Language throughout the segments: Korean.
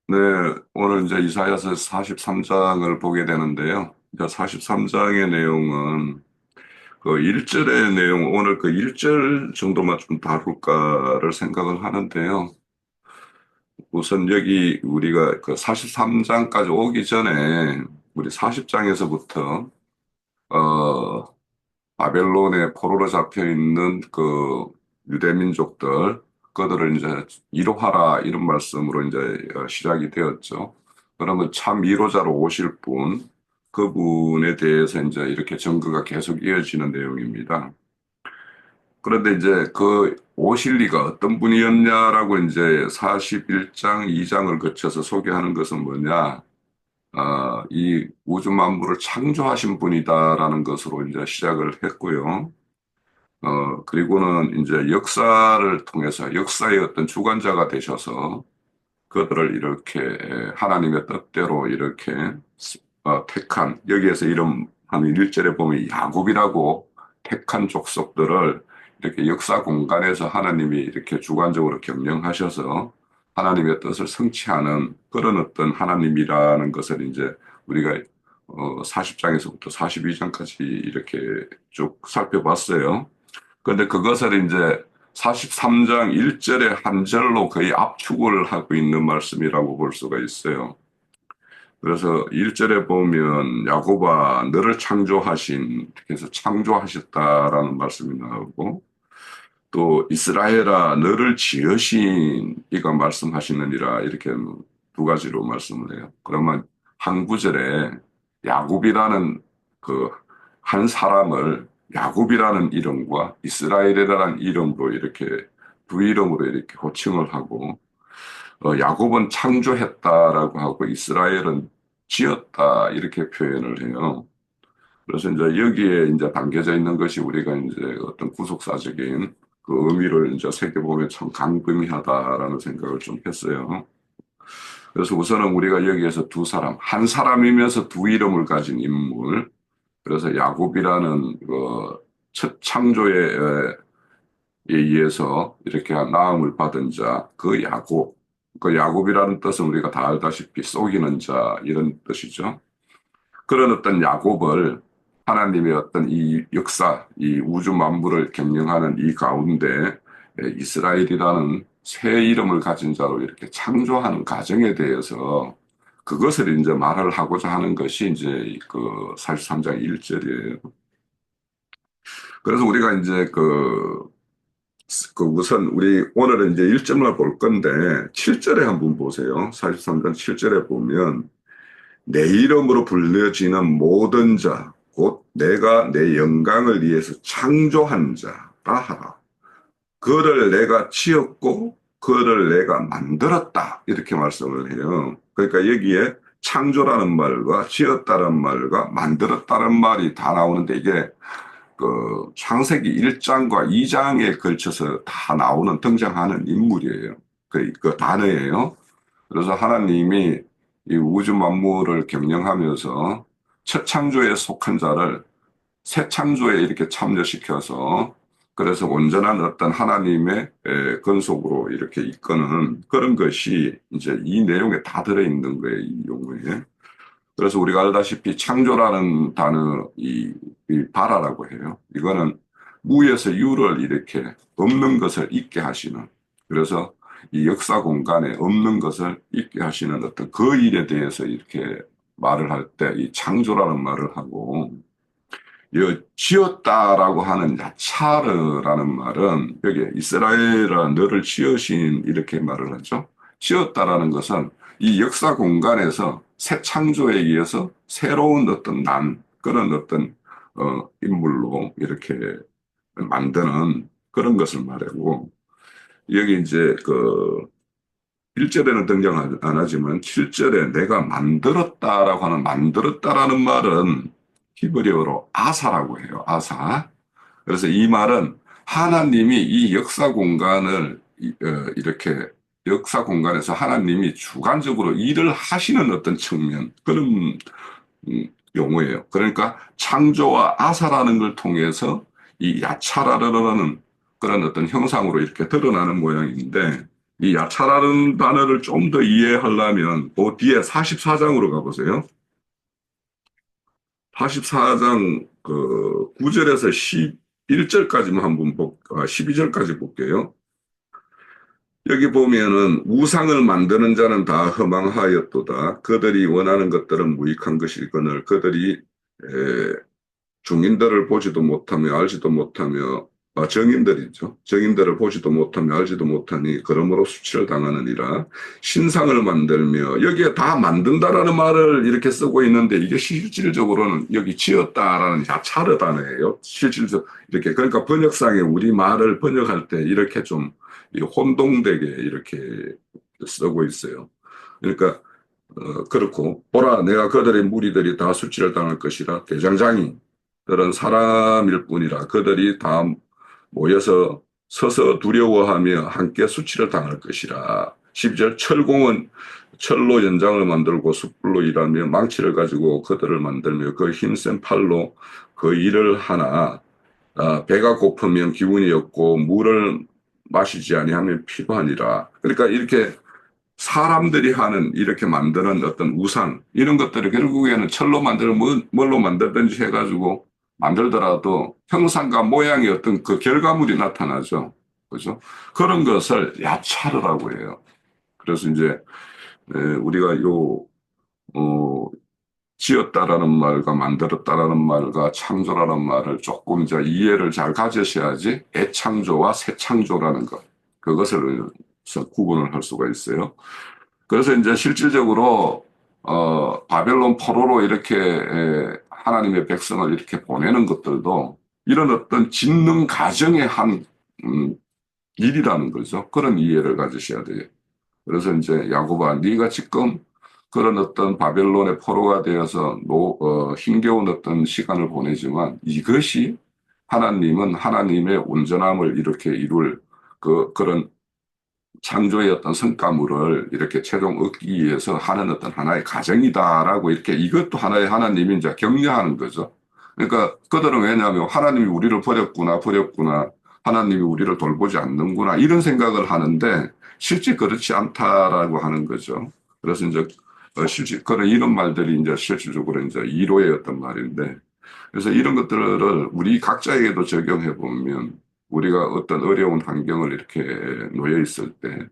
네, 오늘 이제 이사야서 43장을 보게 되는데요. 이제 43장의 내용은 그 1절의 내용, 오늘 그 1절 정도만 좀 다룰까를 생각을 하는데요. 우선 여기 우리가 그 43장까지 오기 전에 우리 40장에서부터 바벨론에 포로로 잡혀 있는 그 유대 민족들, 그들을 이제 위로하라 이런 말씀으로 이제 시작이 되었죠. 그러면 참 위로자로 오실 분, 그분에 대해서 이제 이렇게 전거가 계속 이어지는 내용입니다. 그런데 이제 그 오실 리가 어떤 분이었냐라고 이제 41장, 2장을 거쳐서 소개하는 것은 뭐냐? 이 우주 만물을 창조하신 분이다라는 것으로 이제 시작을 했고요. 그리고는 이제 역사를 통해서 역사의 어떤 주관자가 되셔서 그들을 이렇게 하나님의 뜻대로 이렇게 택한, 여기에서 이름 한 1절에 보면 야곱이라고 택한 족속들을 이렇게 역사 공간에서 하나님이 이렇게 주관적으로 경영하셔서 하나님의 뜻을 성취하는 그런 어떤 하나님이라는 것을 이제 우리가 40장에서부터 42장까지 이렇게 쭉 살펴봤어요. 그런데 그것을 이제 43장 1절의 한 절로 거의 압축을 하고 있는 말씀이라고 볼 수가 있어요. 그래서 1절에 보면 야곱아 너를 창조하신, 그래서 창조하셨다라는 말씀이 나오고, 또 이스라엘아 너를 지으신 이가 말씀하시느니라, 이렇게 두 가지로 말씀을 해요. 그러면 한 구절에 야곱이라는 그 한 사람을 야곱이라는 이름과 이스라엘이라는 이름으로 이렇게 두 이름으로 이렇게 호칭을 하고, 야곱은 창조했다라고 하고 이스라엘은 지었다 이렇게 표현을 해요. 그래서 이제 여기에 이제 담겨져 있는 것이 우리가 이제 어떤 구속사적인 그 의미를 이제 새겨보면 참 강금이하다라는 생각을 좀 했어요. 그래서 우선은 우리가 여기에서 두 사람, 한 사람이면서 두 이름을 가진 인물, 그래서 야곱이라는 그 첫 창조에 의해서 이렇게 나음을 받은 자, 그 야곱, 그 야곱이라는 뜻은 우리가 다 알다시피 속이는 자 이런 뜻이죠. 그런 어떤 야곱을 하나님의 어떤 이 역사, 이 우주 만물을 경영하는 이 가운데 이스라엘이라는 새 이름을 가진 자로 이렇게 창조하는 과정에 대해서 그것을 이제 말을 하고자 하는 것이 이제 그 43장 1절이에요. 그래서 우리가 이제 그 우선 우리 오늘은 이제 1절만 볼 건데 7절에 한번 보세요. 43장 7절에 보면 내 이름으로 불려지는 모든 자, 곧 내가 내 영광을 위해서 창조한 자라 하라. 그를 내가 지었고 그를 내가 만들었다. 이렇게 말씀을 해요. 그러니까 여기에 창조라는 말과 지었다는 말과 만들었다는 말이 다 나오는데 이게 그 창세기 1장과 2장에 걸쳐서 다 나오는 등장하는 인물이에요. 그 단어예요. 그래서 하나님이 이 우주 만물을 경영하면서 첫 창조에 속한 자를 새 창조에 이렇게 참여시켜서 그래서 온전한 어떤 하나님의 건속으로 이렇게 이끄는 그런 것이 이제 이 내용에 다 들어있는 거예요, 이 용어에. 그래서 우리가 알다시피 창조라는 단어, 이 바라라고 해요. 이거는 무에서 유를 이렇게 없는 것을 있게 하시는, 그래서 이 역사 공간에 없는 것을 있게 하시는 어떤 그 일에 대해서 이렇게 말을 할 때 이 창조라는 말을 하고, 이 지었다라고 하는 야차르라는 말은 여기 이스라엘아 너를 지으신 이렇게 말을 하죠. 지었다라는 것은 이 역사 공간에서 새 창조에 의해서 새로운 어떤 그런 어떤 인물로 이렇게 만드는 그런 것을 말하고, 여기 이제 그 1절에는 등장 안 하지만 7절에 내가 만들었다라고 하는 만들었다라는 말은 히브리어로 아사라고 해요. 아사. 그래서 이 말은 하나님이 이 역사 공간을 이렇게 역사 공간에서 하나님이 주관적으로 일을 하시는 어떤 측면, 그런 용어예요. 그러니까 창조와 아사라는 걸 통해서 이 야차라라는 그런 어떤 형상으로 이렇게 드러나는 모양인데, 이 야차라는 단어를 좀 더 이해하려면 그 뒤에 44장으로 가보세요. 44장 그 9절에서 11절까지만 한번 12절까지 볼게요. 여기 보면은 우상을 만드는 자는 다 허망하였도다. 그들이 원하는 것들은 무익한 것이거늘 그들이 중인들을 보지도 못하며 알지도 못하며 정인들이죠. 정인들을 보지도 못하며 알지도 못하니 그러므로 수치를 당하느니라. 신상을 만들며 여기에 다 만든다라는 말을 이렇게 쓰고 있는데 이게 실질적으로는 여기 지었다라는 야차르 단어예요. 실질적 이렇게 그러니까 번역상에 우리 말을 번역할 때 이렇게 좀 혼동되게 이렇게 쓰고 있어요. 그러니까 그렇고 보라 내가 그들의 무리들이 다 수치를 당할 것이라 대장장이 들은 사람일 뿐이라 그들이 다 모여서 서서 두려워하며 함께 수치를 당할 것이라. 12절 철공은 철로 연장을 만들고 숯불로 일하며 망치를 가지고 그들을 만들며 그 힘센 팔로 그 일을 하나 배가 고프면 기운이 없고 물을 마시지 아니하면 피곤하니라. 그러니까 이렇게 사람들이 하는 이렇게 만드는 어떤 우상 이런 것들을 결국에는 철로 만들든 뭘로 만들든지 해가지고 만들더라도 형상과 모양의 어떤 그 결과물이 나타나죠. 그죠? 그런 것을 야차르라고 해요. 그래서 이제 우리가 어, 지었다라는 말과 만들었다라는 말과 창조라는 말을 조금 이제 이해를 잘 가지셔야지 애창조와 새창조라는 것 그것을 구분을 할 수가 있어요. 그래서 이제 실질적으로 바벨론 포로로 이렇게 하나님의 백성을 이렇게 보내는 것들도 이런 어떤 짓는 과정의 한 음, 일이라는 거죠. 그런 이해를 가지셔야 돼요. 그래서 이제 야곱아, 네가 지금 그런 어떤 바벨론의 포로가 되어서 힘겨운 어떤 시간을 보내지만 이것이 하나님은 하나님의 온전함을 이렇게 이룰 그런 창조의 어떤 성과물을 이렇게 최종 얻기 위해서 하는 어떤 하나의 과정이다라고 이렇게 이것도 하나의 하나님이 이제 격려하는 거죠. 그러니까 그들은 왜냐하면 하나님이 우리를 버렸구나. 하나님이 우리를 돌보지 않는구나. 이런 생각을 하는데 실제 그렇지 않다라고 하는 거죠. 그래서 이제 실제 그런 이런 말들이 이제 실질적으로 이제 이로의 어떤 말인데 그래서 이런 것들을 우리 각자에게도 적용해 보면 우리가 어떤 어려운 환경을 이렇게 놓여 있을 때,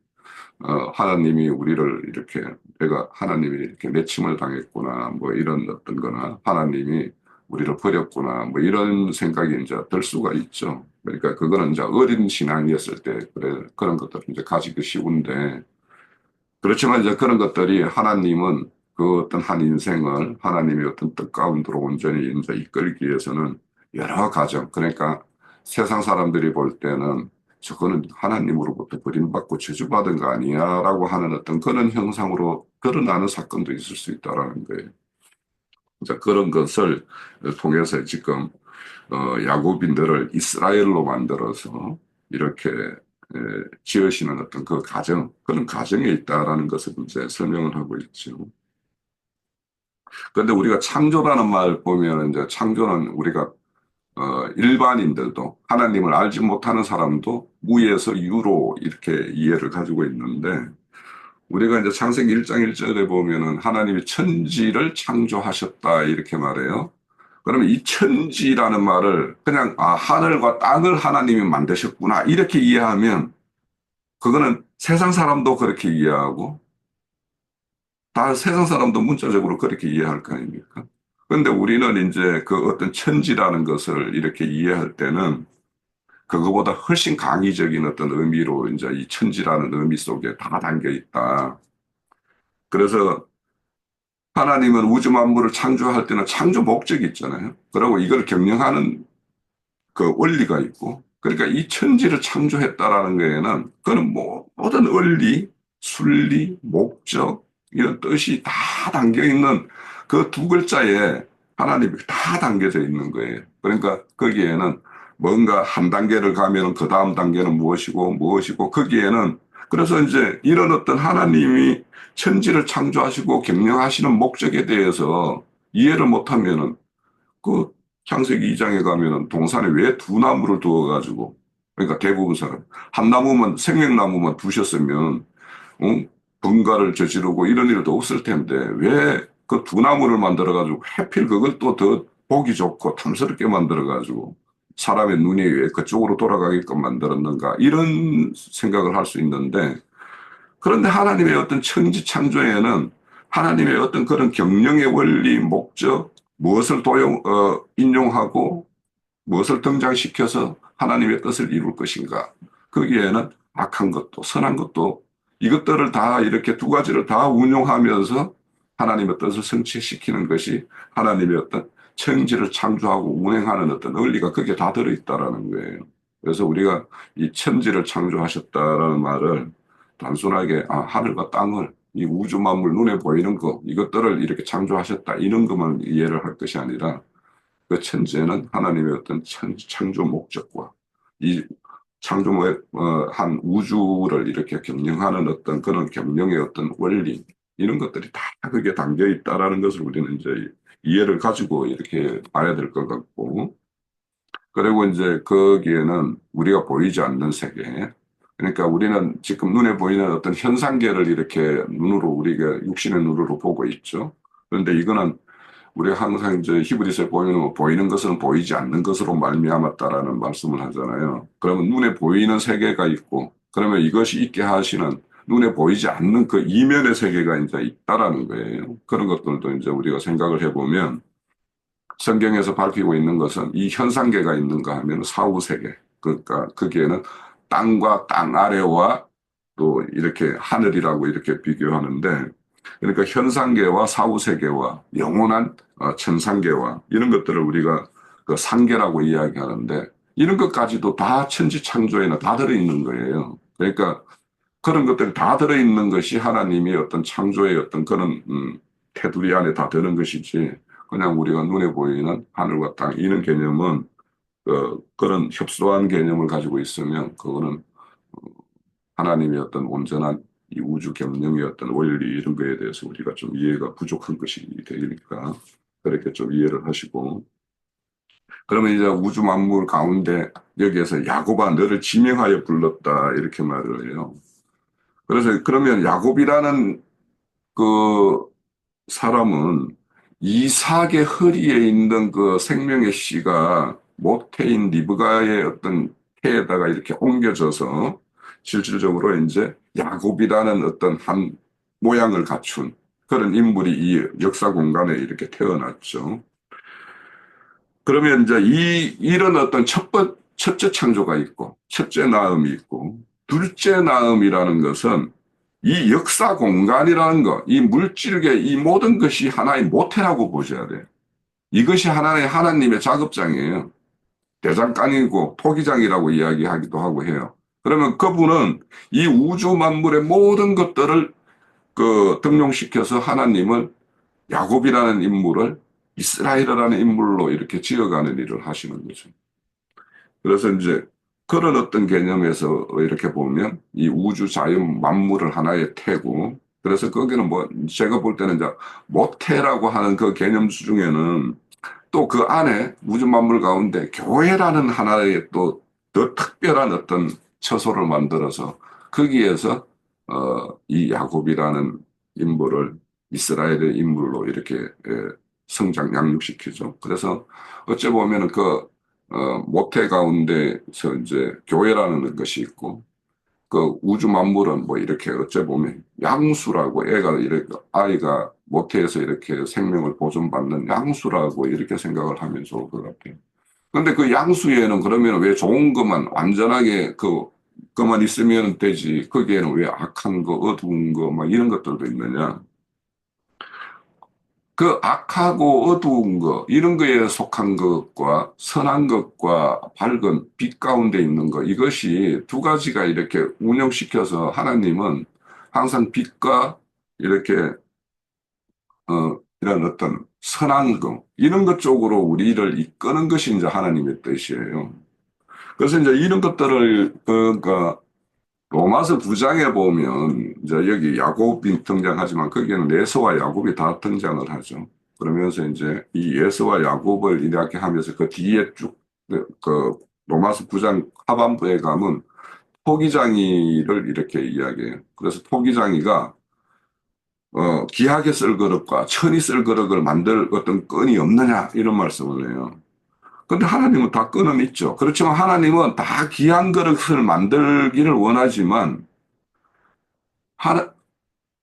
하나님이 우리를 이렇게, 내가 하나님이 이렇게 내침을 당했구나, 뭐 이런 어떤 거나, 하나님이 우리를 버렸구나, 뭐 이런 생각이 이제 들 수가 있죠. 그러니까 그거는 이제 어린 신앙이었을 때, 그런 것들을 이제 가지기 쉬운데, 그렇지만 이제 그런 것들이 하나님은 그 어떤 한 인생을 하나님의 어떤 뜻 가운데로 온전히 이제 이끌기 위해서는 여러 가정, 그러니까 세상 사람들이 볼 때는 저거는 하나님으로부터 버림받고 저주받은 거 아니야? 라고 하는 어떤 그런 형상으로 드러나는 사건도 있을 수 있다라는 거예요. 이제 그런 것을 통해서 지금 야곱인들을 이스라엘로 만들어서 이렇게 지으시는 어떤 그 과정, 그런 과정에 있다라는 것을 이제 설명을 하고 있죠. 그런데 우리가 창조라는 말 보면 이제 창조는 우리가 일반인들도 하나님을 알지 못하는 사람도 무에서 유로 이렇게 이해를 가지고 있는데 우리가 이제 창세기 1장 1절에 보면은 하나님이 천지를 창조하셨다 이렇게 말해요. 그러면 이 천지라는 말을 그냥 하늘과 땅을 하나님이 만드셨구나 이렇게 이해하면 그거는 세상 사람도 그렇게 이해하고 다 세상 사람도 문자적으로 그렇게 이해할 거 아닙니까? 그런데 우리는 이제 그 어떤 천지라는 것을 이렇게 이해할 때는 그거보다 훨씬 강의적인 어떤 의미로 이제 이 천지라는 의미 속에 다 담겨 있다. 그래서 하나님은 우주 만물을 창조할 때는 창조 목적이 있잖아요. 그리고 이걸 경영하는 그 원리가 있고, 그러니까 이 천지를 창조했다라는 거에는 그는 모든 원리, 순리, 목적 이런 뜻이 다 담겨 있는 그 두 글자에 하나님이 다 담겨져 있는 거예요. 그러니까 거기에는 뭔가 한 단계를 가면 그 다음 단계는 무엇이고 거기에는 그래서 이제 이런 어떤 하나님이 천지를 창조하시고 경영하시는 목적에 대해서 이해를 못하면은 그 창세기 2장에 가면은 동산에 왜 두 나무를 두어가지고 그러니까 대부분 사람. 한 나무만, 생명나무만 두셨으면, 분가를 저지르고 이런 일도 없을 텐데, 왜 그 두 나무를 만들어가지고, 하필 그걸 또 더 보기 좋고 탐스럽게 만들어가지고, 사람의 눈이 왜 그쪽으로 돌아가게끔 만들었는가, 이런 생각을 할 수 있는데, 그런데 하나님의 어떤 천지 창조에는 하나님의 어떤 그런 경영의 원리, 목적, 무엇을 인용하고 무엇을 등장시켜서 하나님의 뜻을 이룰 것인가. 거기에는 악한 것도 선한 것도 이것들을 다 이렇게 두 가지를 다 운용하면서 하나님의 뜻을 성취시키는 것이 하나님의 어떤 천지를 창조하고 운행하는 어떤 원리가 거기에 다 들어있다라는 거예요. 그래서 우리가 이 천지를 창조하셨다라는 말을 단순하게 하늘과 땅을 이 우주 만물 눈에 보이는 거 이것들을 이렇게 창조하셨다 이런 것만 이해를 할 것이 아니라 그 천지에는 하나님의 어떤 창조 목적과 이 창조한 우주를 이렇게 경영하는 어떤 그런 경영의 어떤 원리 이런 것들이 다 그게 담겨 있다라는 것을 우리는 이제 이해를 가지고 이렇게 봐야 될 것 같고 그리고 이제 거기에는 우리가 보이지 않는 세계 그러니까 우리는 지금 눈에 보이는 어떤 현상계를 이렇게 눈으로 우리가 육신의 눈으로 보고 있죠. 그런데 이거는 우리가 항상 이제 히브리서에 보면 뭐 보이는 것은 보이지 않는 것으로 말미암았다라는 말씀을 하잖아요. 그러면 눈에 보이는 세계가 있고, 그러면 이것이 있게 하시는 눈에 보이지 않는 그 이면의 세계가 이제 있다라는 거예요. 그런 것들도 이제 우리가 생각을 해보면 성경에서 밝히고 있는 것은 이 현상계가 있는가 하면 사후 세계. 그러니까 거기에는 땅과 땅 아래와 또 이렇게 하늘이라고 이렇게 비교하는데 그러니까 현상계와 사후세계와 영원한 천상계와 이런 것들을 우리가 그 상계라고 이야기하는데 이런 것까지도 다 천지창조에는 다 들어있는 거예요. 그러니까 그런 것들이 다 들어있는 것이 하나님이 어떤 창조의 어떤 그런 테두리 안에 다 드는 것이지 그냥 우리가 눈에 보이는 하늘과 땅 이런 개념은 그런 협소한 개념을 가지고 있으면 그거는 하나님의 어떤 온전한 이 우주 경영의 어떤 원리 이런 거에 대해서 우리가 좀 이해가 부족한 것이 되니까 그렇게 좀 이해를 하시고 그러면 이제 우주 만물 가운데 여기에서 야곱아 너를 지명하여 불렀다 이렇게 말을 해요. 그래서 그러면 야곱이라는 그 사람은 이삭의 허리에 있는 그 생명의 씨가 모태인 리브가의 어떤 태에다가 이렇게 옮겨져서 실질적으로 이제 야곱이라는 어떤 한 모양을 갖춘 그런 인물이 이 역사 공간에 이렇게 태어났죠. 그러면 이제 이런 어떤 첫째 창조가 있고, 첫째 낳음이 있고, 둘째 낳음이라는 것은 이 역사 공간이라는 것, 이 물질계, 이 모든 것이 하나의 모태라고 보셔야 돼요. 이것이 하나의 하나님의 작업장이에요. 대장간이고 토기장이라고 이야기하기도 하고 해요. 그러면 그분은 이 우주 만물의 모든 것들을 등용시켜서 하나님을 야곱이라는 인물을 이스라엘이라는 인물로 이렇게 지어가는 일을 하시는 거죠. 그래서 이제 그런 어떤 개념에서 이렇게 보면 이 우주 자연 만물을 하나의 태고 그래서 거기는 뭐 제가 볼 때는 이제 모태라고 하는 그 개념 중에는 또 그 안에 우주 만물 가운데 교회라는 하나의 또 더 특별한 어떤 처소를 만들어서 거기에서 이 야곱이라는 인물을 이스라엘의 인물로 이렇게 성장 양육시키죠. 그래서 어찌 보면은 모태 가운데서 이제 교회라는 것이 있고 그 우주 만물은 뭐 이렇게 어째 보면 양수라고 애가 이렇게 아이가 모태에서 이렇게 생명을 보존받는 양수라고 이렇게 생각을 하면 좋을 것 같아요. 근데 그 양수에는 그러면 왜 좋은 것만 완전하게 그만 있으면 되지 거기에는 왜 악한 거 어두운 거 막 이런 것들도 있느냐? 그 악하고 어두운 것, 이런 거에 속한 것과 선한 것과 밝은 빛 가운데 있는 것, 이것이 두 가지가 이렇게 운영시켜서 하나님은 항상 빛과 이렇게, 이런 어떤 선한 것, 이런 것 쪽으로 우리를 이끄는 것이 이제 하나님의 뜻이에요. 그래서 이제 이런 것들을, 그러니까 로마서 9장에 보면 이제 여기 야곱이 등장하지만 거기에는 에서와 야곱이 다 등장을 하죠. 그러면서 이제 이 에서와 야곱을 이렇게 하면서 그 뒤에 쭉 그 로마서 9장 하반부에 가면 토기장이를 이렇게 이야기해요. 그래서 토기장이가 귀하게 쓸 그릇과 천이 쓸 그릇을 만들 어떤 끈이 없느냐 이런 말씀을 해요. 근데 하나님은 다 끈은 있죠. 그렇지만 하나님은 다 귀한 그릇을 만들기를 하나,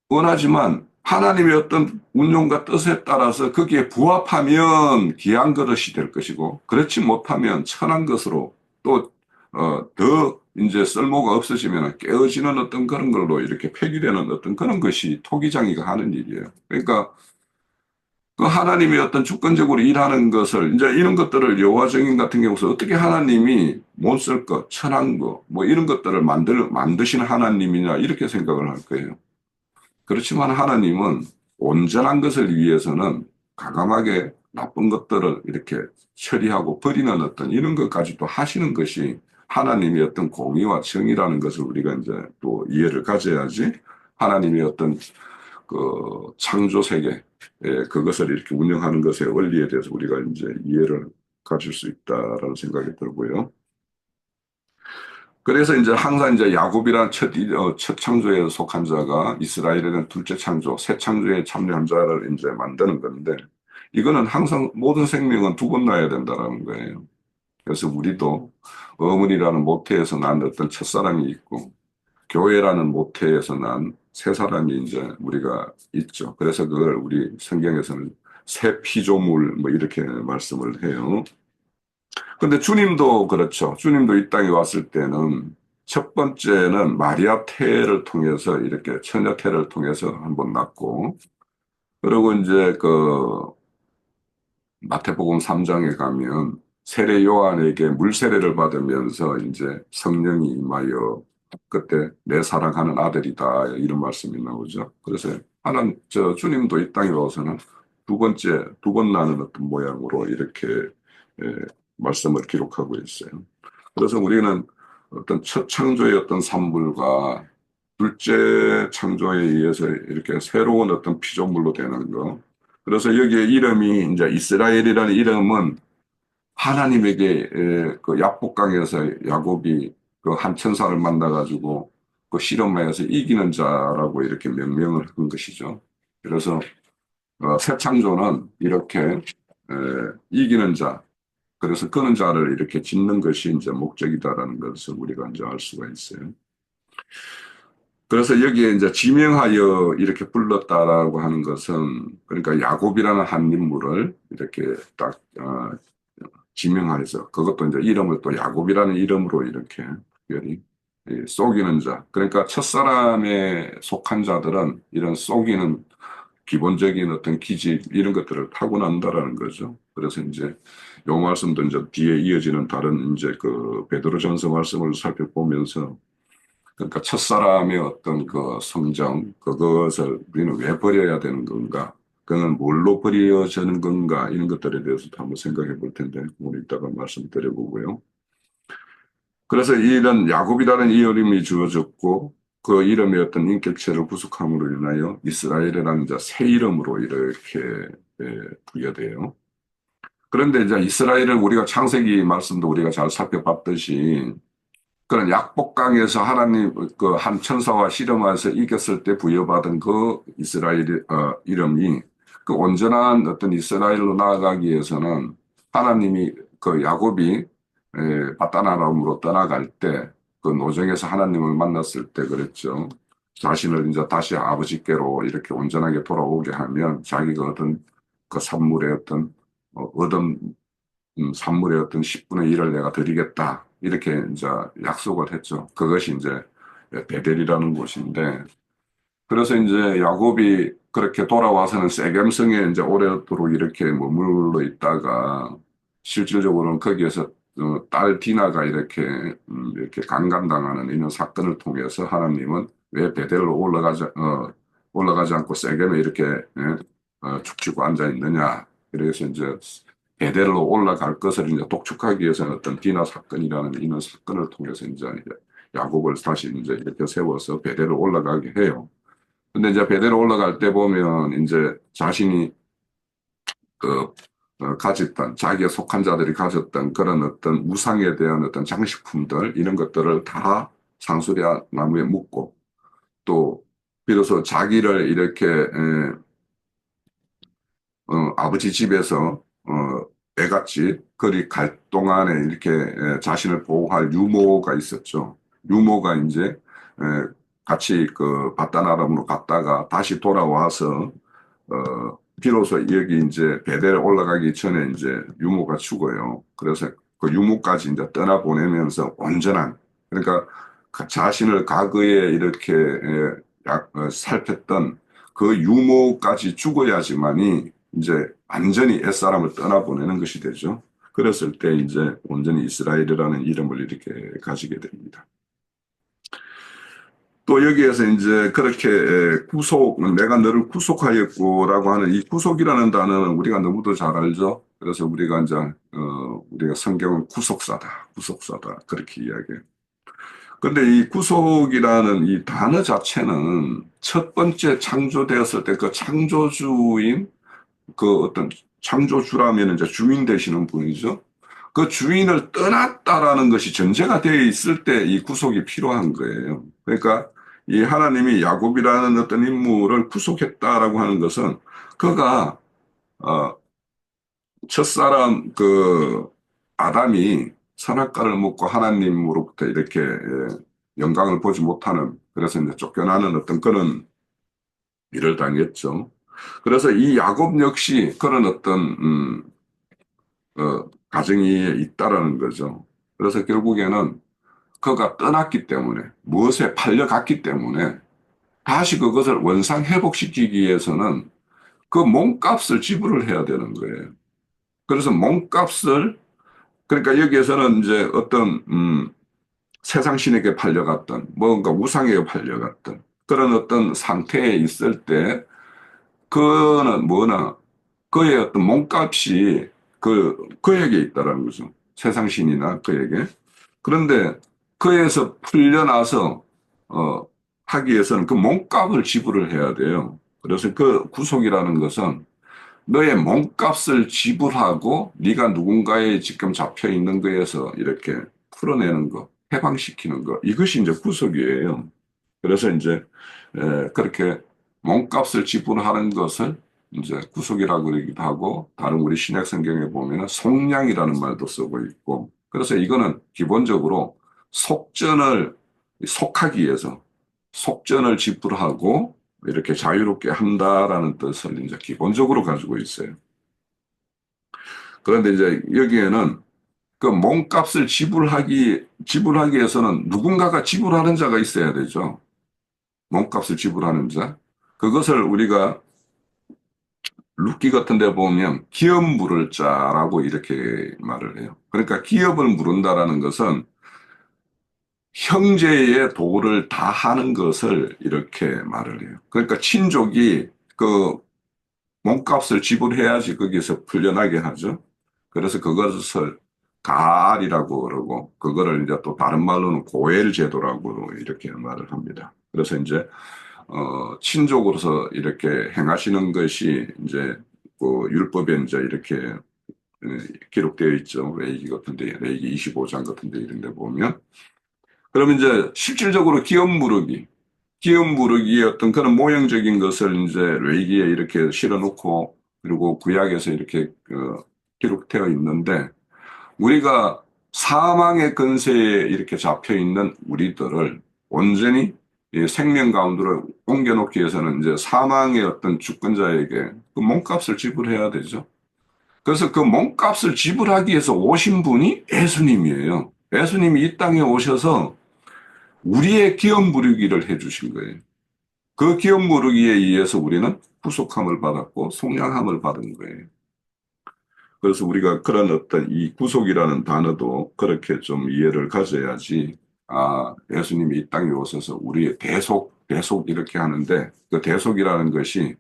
원하지만 하나님의 어떤 운용과 뜻에 따라서 거기에 부합하면 귀한 그릇이 될 것이고 그렇지 못하면 천한 것으로 또 더 이제 쓸모가 없어지면 깨어지는 어떤 그런 걸로 이렇게 폐기되는 어떤 그런 것이 토기장이가 하는 일이에요. 그러니까 그 하나님이 어떤 주권적으로 일하는 것을 이제 이런 것들을 여호와 증인 같은 경우서 어떻게 하나님이 못 쓸 것, 천한 거, 뭐 이런 것들을 만드시는 하나님이냐 이렇게 생각을 할 거예요. 그렇지만 하나님은 온전한 것을 위해서는 과감하게 나쁜 것들을 이렇게 처리하고 버리는 어떤 이런 것까지도 하시는 것이 하나님의 어떤 공의와 정의라는 것을 우리가 이제 또 이해를 가져야지 하나님의 어떤 그 창조 세계 그것을 이렇게 운영하는 것의 원리에 대해서 우리가 이제 이해를 가질 수 있다라는 생각이 들고요. 그래서 이제 항상 이제 야곱이란 첫 창조에 속한 자가 이스라엘에는 둘째 창조, 새 창조에 참여한 자를 이제 만드는 건데, 이거는 항상 모든 생명은 두 번 나야 된다라는 거예요. 그래서 우리도 어머니라는 모태에서 난 어떤 첫사람이 있고, 교회라는 모태에서 난 새 사람이 이제 우리가 있죠. 그래서 그걸 우리 성경에서는 새 피조물 뭐 이렇게 말씀을 해요. 근데 주님도 그렇죠. 주님도 이 땅에 왔을 때는 첫 번째는 마리아 태를 통해서 이렇게 처녀 태를 통해서 한번 낳고, 그리고 이제 그 마태복음 3장에 가면 세례 요한에게 물 세례를 받으면서 이제 성령이 임하여 그때 내 사랑하는 아들이다 이런 말씀이 나오죠. 그래서 저 주님도 이 땅에 와서는 두 번째 두 번 나는 어떤 모양으로 이렇게 예, 말씀을 기록하고 있어요. 그래서 우리는 어떤 첫 창조의 어떤 산물과 둘째 창조에 의해서 이렇게 새로운 어떤 피조물로 되는 거. 그래서 여기에 이름이 이제 이스라엘이라는 이름은 하나님에게 그 약복강에서 야곱이 그 한 천사를 만나가지고 그 실험하여서 이기는 자라고 이렇게 명명을 한 것이죠. 그래서 새 창조는 이렇게 이기는 자, 그래서 그는 자를 이렇게 짓는 것이 이제 목적이다라는 것을 우리가 이제 알 수가 있어요. 그래서 여기에 이제 지명하여 이렇게 불렀다라고 하는 것은 그러니까 야곱이라는 한 인물을 이렇게 딱 지명하여서 그것도 이제 이름을 또 야곱이라는 이름으로 이렇게 특별히 속이는 자. 그러니까 첫사람에 속한 자들은 이런 속이는 기본적인 어떤 기질 이런 것들을 타고난다라는 거죠. 그래서 이제 요 말씀도 이제 뒤에 이어지는 다른 이제 그 베드로전서 말씀을 살펴보면서 그러니까 첫사람의 어떤 그 성정 그것을 우리는 왜 버려야 되는 건가? 그는 뭘로 버려지는 건가? 이런 것들에 대해서도 한번 생각해 볼 텐데 오늘 이따가 말씀드려보고요. 그래서 이런 야곱이라는 이름이 주어졌고 그 이름의 어떤 인격체를 구속함으로 인하여 이스라엘이라는 이제 새 이름으로 이렇게 부여돼요. 그런데 이제 이스라엘을 우리가 창세기 말씀도 우리가 잘 살펴봤듯이 그런 약복강에서 하나님 그 한 천사와 씨름하여서 이겼을 때 부여받은 그 이스라엘 이름이 그 온전한 어떤 이스라엘로 나아가기 위해서는 하나님이 그 야곱이 바다나람으로 떠나갈 때 그 노정에서 하나님을 만났을 때 그랬죠. 자신을 이제 다시 아버지께로 이렇게 온전하게 돌아오게 하면 자기가 얻은 그 산물의 어떤 얻은 산물의 어떤 10분의 1을 내가 드리겠다. 이렇게 이제 약속을 했죠. 그것이 이제 베델이라는 곳인데, 그래서 이제 야곱이 그렇게 돌아와서는 세겜성에 이제 오래도록 이렇게 머물러 있다가 실질적으로는 거기에서 딸 디나가 이렇게 강간당하는 이런 사건을 통해서 하나님은 왜 베델로 올라가지 않고 세겜에 이렇게 죽치고 앉아 있느냐. 그래서 이제 베델로 올라갈 것을 이제 독촉하기 위해서는 어떤 디나 사건이라는 이런 사건을 통해서 이제 야곱을 다시 이제 이렇게 세워서 베델로 올라가게 해요. 근데 이제 베델로 올라갈 때 보면 이제 자신이 그 가졌던, 자기에 속한 자들이 가졌던 그런 어떤 우상에 대한 어떤 장식품들, 이런 것들을 다 상수리 나무에 묶고, 또, 비로소 자기를 이렇게, 아버지 집에서, 애갓집, 그리 갈 동안에 이렇게 자신을 보호할 유모가 있었죠. 유모가 이제, 같이 그 바다나람으로 갔다가 다시 돌아와서, 비로소 여기 이제 베델 올라가기 전에 이제 유모가 죽어요. 그래서 그 유모까지 이제 떠나보내면서 온전한, 그러니까 자신을 과거에 이렇게 살폈던 그 유모까지 죽어야지만이 이제 완전히 옛사람을 떠나보내는 것이 되죠. 그랬을 때 이제 온전히 이스라엘이라는 이름을 이렇게 가지게 됩니다. 또 여기에서 이제 그렇게 내가 너를 구속하였고라고 하는 이 구속이라는 단어는 우리가 너무도 잘 알죠. 그래서 우리가 이제 우리가 성경은 구속사다, 구속사다 그렇게 이야기해요. 근데 이 구속이라는 이 단어 자체는 첫 번째 창조되었을 때 그 창조주인 그 어떤 창조주라면 이제 주인 되시는 분이죠. 그 주인을 떠났다라는 것이 전제가 되어 있을 때 이 구속이 필요한 거예요. 그러니까 이 하나님이 야곱이라는 어떤 인물을 구속했다라고 하는 것은 그가 어, 첫사람 그 아담이 선악과를 먹고 하나님으로부터 이렇게 영광을 보지 못하는 그래서 이제 쫓겨나는 어떤 그런 일을 당했죠. 그래서 이 야곱 역시 그런 어떤 가정이 있다라는 거죠. 그래서 결국에는 그가 떠났기 때문에 무엇에 팔려갔기 때문에 다시 그것을 원상 회복시키기 위해서는 그 몸값을 지불을 해야 되는 거예요. 그래서 몸값을 그러니까 여기에서는 이제 어떤 세상 신에게 팔려갔던 뭔가 우상에게 팔려갔던 그런 어떤 상태에 있을 때 그는 뭐나 그의 어떤 몸값이 그에게 있다라는 거죠. 세상 신이나 그에게. 그런데 그에서 풀려나서, 하기 위해서는 그 몸값을 지불을 해야 돼요. 그래서 그 구속이라는 것은 너의 몸값을 지불하고 네가 누군가에 지금 잡혀 있는 거에서 이렇게 풀어내는 거, 해방시키는 거. 이것이 이제 구속이에요. 그래서 이제 그렇게 몸값을 지불하는 것을 이제 구속이라고 그러기도 하고 다른 우리 신약 성경에 보면은 속량이라는 말도 쓰고 있고 그래서 이거는 기본적으로 속전을 속하기 위해서 속전을 지불하고 이렇게 자유롭게 한다라는 뜻을 이제 기본적으로 가지고 있어요. 그런데 이제 여기에는 그 몸값을 지불하기 위해서는 누군가가 지불하는 자가 있어야 되죠. 몸값을 지불하는 자. 그것을 우리가 룻기 같은 데 보면 기업 물을 자라고 이렇게 말을 해요. 그러니까 기업을 물은다라는 것은 형제의 도를 다 하는 것을 이렇게 말을 해요. 그러니까 친족이 그 몸값을 지불해야지 거기서 풀려나게 하죠. 그래서 그것을 가알이라고 그러고 그거를 이제 또 다른 말로는 고엘 제도라고 이렇게 말을 합니다. 그래서 이제 친족으로서 이렇게 행하시는 것이 이제 그 율법에 이제 이렇게 기록되어 있죠. 레이기 같은데, 레이기 25장 같은데 이런 데 보면. 그러면 이제 실질적으로 기업 무르기의 어떤 그런 모형적인 것을 이제 레이기에 이렇게 실어 놓고 그리고 구약에서 이렇게 기록되어 있는데 우리가 사망의 근세에 이렇게 잡혀 있는 우리들을 온전히 이 생명 가운데로 옮겨놓기 위해서는 이제 사망의 어떤 주권자에게 그 몸값을 지불해야 되죠. 그래서 그 몸값을 지불하기 위해서 오신 분이 예수님이에요. 예수님이 이 땅에 오셔서 우리의 기업 무르기를 해주신 거예요. 그 기업 무르기에 의해서 우리는 구속함을 받았고 속량함을 받은 거예요. 그래서 우리가 그런 어떤 이 구속이라는 단어도 그렇게 좀 이해를 가져야지, 예수님이 이 땅에 오셔서 우리의 대속 이렇게 하는데 그 대속이라는 것이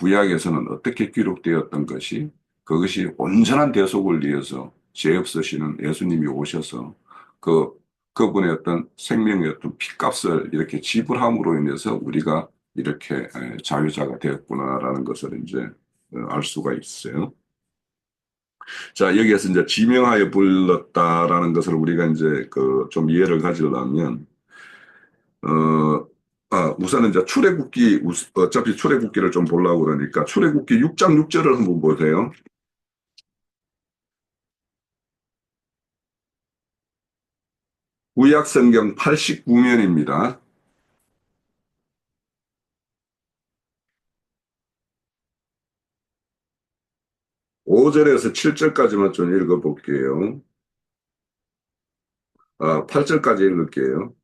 구약에서는 어떻게 기록되었던 것이 그것이 온전한 대속을 위해서 죄 없으시는 예수님이 오셔서 그, 그분의 어떤 생명의 어떤 피값을 이렇게 지불함으로 인해서 우리가 이렇게 자유자가 되었구나라는 것을 이제 알 수가 있어요. 자, 여기에서 이제 지명하여 불렀다라는 것을 우리가 이제 그 좀 이해를 가지려면, 어, 우선은 이제 출애굽기, 어차피 출애굽기를 좀 보려고 그러니까 출애굽기 6장 6절을 한번 보세요. 구약 성경 89면입니다. 5절에서 7절까지만 좀 읽어볼게요. 8절까지 읽을게요.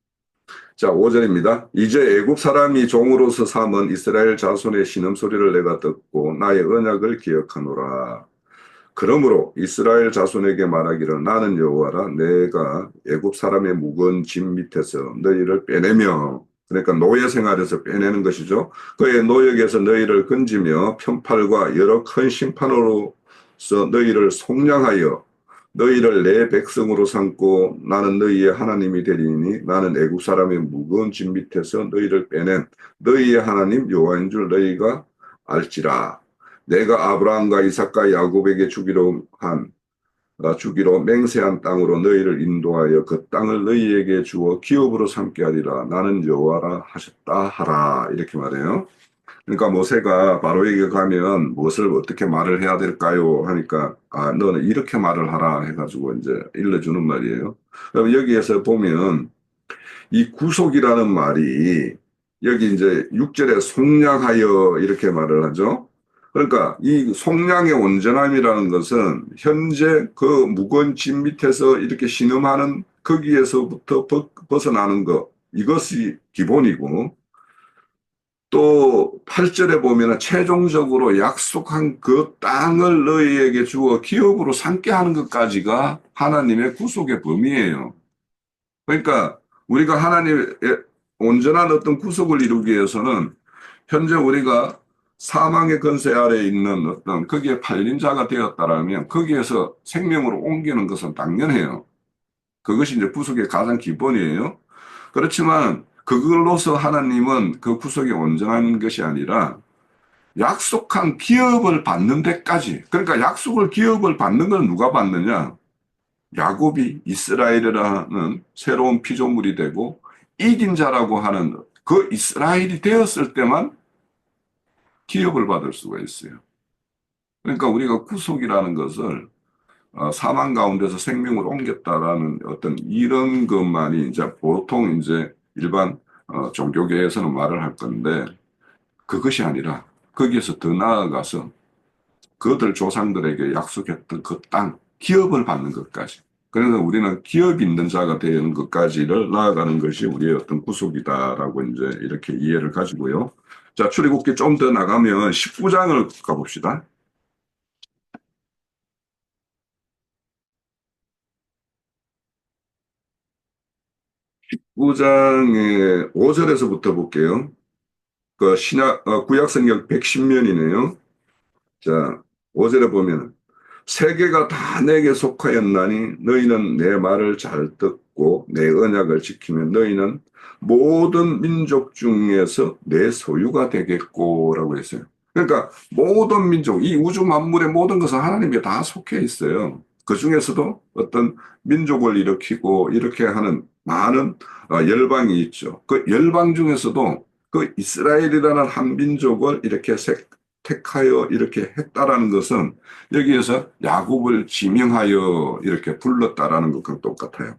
자, 5절입니다. 이제 애굽 사람이 종으로서 삼은 이스라엘 자손의 신음소리를 내가 듣고 나의 언약을 기억하노라. 그러므로 이스라엘 자손에게 말하기를 나는 여호와라 내가 애굽 사람의 무거운 짐 밑에서 너희를 빼내며 그러니까 노예 생활에서 빼내는 것이죠. 그의 노역에서 너희를 건지며 편팔과 여러 큰 심판으로서 너희를 속량하여 너희를 내 백성으로 삼고 나는 너희의 하나님이 되리니 나는 애굽 사람의 무거운 짐 밑에서 너희를 빼낸 너희의 하나님 여호와인 줄 너희가 알지라. 내가 아브라함과 이삭과 야곱에게 주기로 맹세한 땅으로 너희를 인도하여 그 땅을 너희에게 주어 기업으로 삼게 하리라. 나는 여호와라 하셨다 하라. 이렇게 말해요. 그러니까 모세가 바로에게 가면 무엇을 어떻게 말을 해야 될까요? 하니까 너는 이렇게 말을 하라 해가지고 이제 일러주는 말이에요. 그럼 여기에서 보면 이 구속이라는 말이 여기 이제 6절에 속량하여 이렇게 말을 하죠. 그러니까 이 속량의 온전함이라는 것은 현재 그 무거운 짐 밑에서 이렇게 신음하는 거기에서부터 벗어나는 것 이것이 기본이고 또 8절에 보면 최종적으로 약속한 그 땅을 너희에게 주어 기업으로 삼게 하는 것까지가 하나님의 구속의 범위예요. 그러니까 우리가 하나님의 온전한 어떤 구속을 이루기 위해서는 현재 우리가 사망의 권세 아래에 있는 어떤 거기에 팔린 자가 되었다라면 거기에서 생명으로 옮기는 것은 당연해요. 그것이 이제 구속의 가장 기본이에요. 그렇지만 그걸로서 하나님은 그 구속이 온전한 것이 아니라 약속한 기업을 받는 데까지 그러니까 약속을 기업을 받는 건 누가 받느냐? 야곱이 이스라엘이라는 새로운 피조물이 되고 이긴 자라고 하는 그 이스라엘이 되었을 때만 기업을 받을 수가 있어요. 그러니까 우리가 구속이라는 것을 사망 가운데서 생명을 옮겼다라는 어떤 이런 것만이 이제 보통 이제 일반 종교계에서는 말을 할 건데 그것이 아니라 거기에서 더 나아가서 그들 조상들에게 약속했던 그 땅, 기업을 받는 것까지. 그래서 우리는 기업 있는 자가 되는 것까지를 나아가는 것이 우리의 어떤 구속이다라고 이제 이렇게 이해를 가지고요. 자, 출애굽기 좀 더 나가면 19장을 가봅시다. 19장의 5절에서부터 볼게요. 구약 성경 110면이네요. 자, 5절에 보면 세계가 다 내게 속하였나니 너희는 내 말을 잘 듣고 내 언약을 지키면 너희는 모든 민족 중에서 내 소유가 되겠고라고 했어요. 그러니까 모든 민족, 이 우주 만물의 모든 것은 하나님께 다 속해 있어요. 그 중에서도 어떤 민족을 일으키고 이렇게 하는 많은 열방이 있죠. 그 열방 중에서도 그 이스라엘이라는 한 민족을 이렇게 택하여 이렇게 했다라는 것은 여기에서 야곱을 지명하여 이렇게 불렀다라는 것과 똑같아요.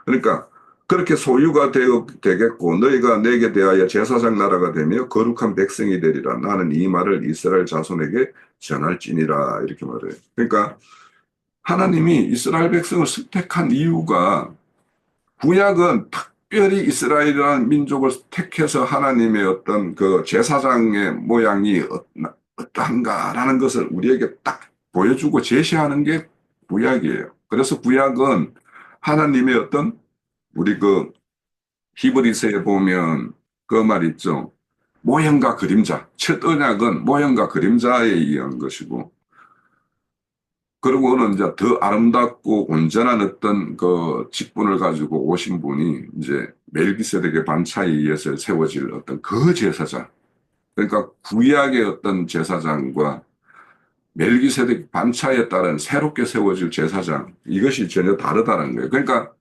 그러니까 그렇게 소유가 되겠고 너희가 내게 대하여 제사장 나라가 되며 거룩한 백성이 되리라. 나는 이 말을 이스라엘 자손에게 전할지니라 이렇게 말해요. 그러니까 하나님이 이스라엘 백성을 선택한 이유가 구약은 특별히 이스라엘이라는 민족을 택해서 하나님의 어떤 그 제사장의 모양이 어떠한가라는 것을 우리에게 딱 보여주고 제시하는 게 구약이에요. 그래서 구약은 하나님의 어떤 우리 그 히브리서에 보면 그 말 있죠. 모형과 그림자. 첫 언약은 모형과 그림자에 의한 것이고 그러고는 이제 더 아름답고 온전한 어떤 그 직분을 가지고 오신 분이 이제 멜기세덱의 반차에 의해서 세워질 어떤 그 제사장. 그러니까 구약의 어떤 제사장과 멜기세덱 반차에 따른 새롭게 세워질 제사장, 이것이 전혀 다르다는 거예요. 그러니까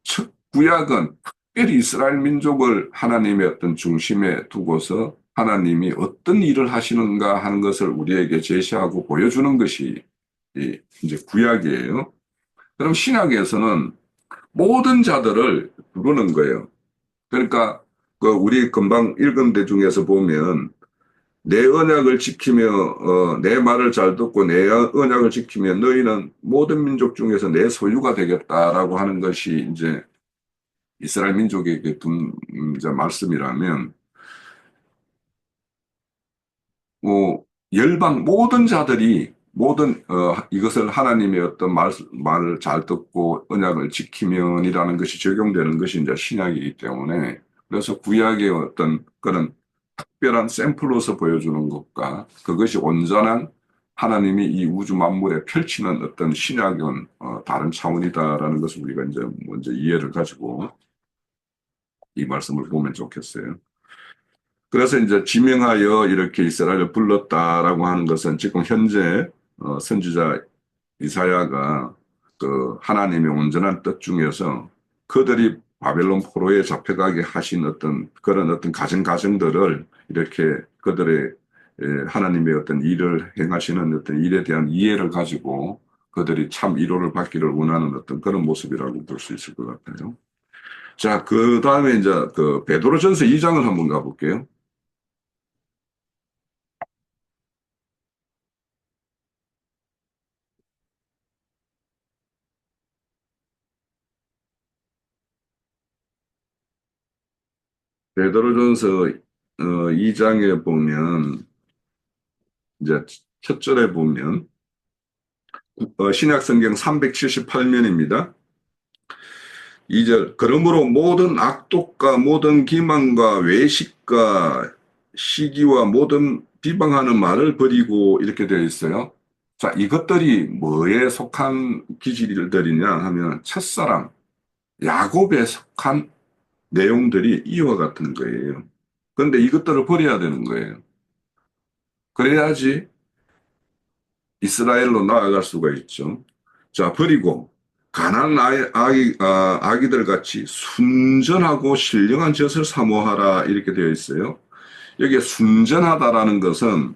첫 구약은 특별히 이스라엘 민족을 하나님의 어떤 중심에 두고서 하나님이 어떤 일을 하시는가 하는 것을 우리에게 제시하고 보여주는 것이 이제 구약이에요. 그럼 신약에서는 모든 자들을 부르는 거예요. 그러니까 그 우리 금방 읽은 데 중에서 보면 내 언약을 지키며 내 말을 잘 듣고 내 언약을 지키면 너희는 모든 민족 중에서 내 소유가 되겠다라고 하는 것이 이제 이스라엘 민족에게 둔 이제 말씀이라면 뭐 열방 모든 자들이 모든 이것을 하나님의 어떤 말을 잘 듣고 언약을 지키면이라는 것이 적용되는 것이 이제 신약이기 때문에 그래서 구약의 어떤 그런 특별한 샘플로서 보여주는 것과 그것이 온전한 하나님이 이 우주 만물에 펼치는 어떤 신약은 다른 차원이다라는 것을 우리가 이제 먼저 이해를 가지고 이 말씀을 보면 좋겠어요. 그래서 이제 지명하여 이렇게 이스라엘을 불렀다라고 하는 것은 지금 현재 선지자 이사야가 그 하나님의 온전한 뜻 중에서 그들이 바벨론 포로에 잡혀가게 하신 어떤 그런 어떤 가정들을 이렇게 그들의 하나님의 어떤 일을 행하시는 어떤 일에 대한 이해를 가지고 그들이 참 위로를 받기를 원하는 어떤 그런 모습이라고 볼 수 있을 것 같아요. 자, 그 다음에 이제 그 베드로전서 2장을 한번 가볼게요. 베드로전서 2장에 보면 이제 첫 절에 보면 신약 성경 378면입니다. 2절 그러므로 모든 악독과 모든 기만과 외식과 시기와 모든 비방하는 말을 버리고 이렇게 되어 있어요. 자, 이것들이 뭐에 속한 기질들이냐 하면 첫사랑 야곱에 속한 내용들이 이와 같은 거예요. 그런데 이것들을 버려야 되는 거예요. 그래야지 이스라엘로 나아갈 수가 있죠. 자, 버리고 가난한 아기들 같이 순전하고 신령한 젖을 사모하라 이렇게 되어 있어요. 여기에 순전하다라는 것은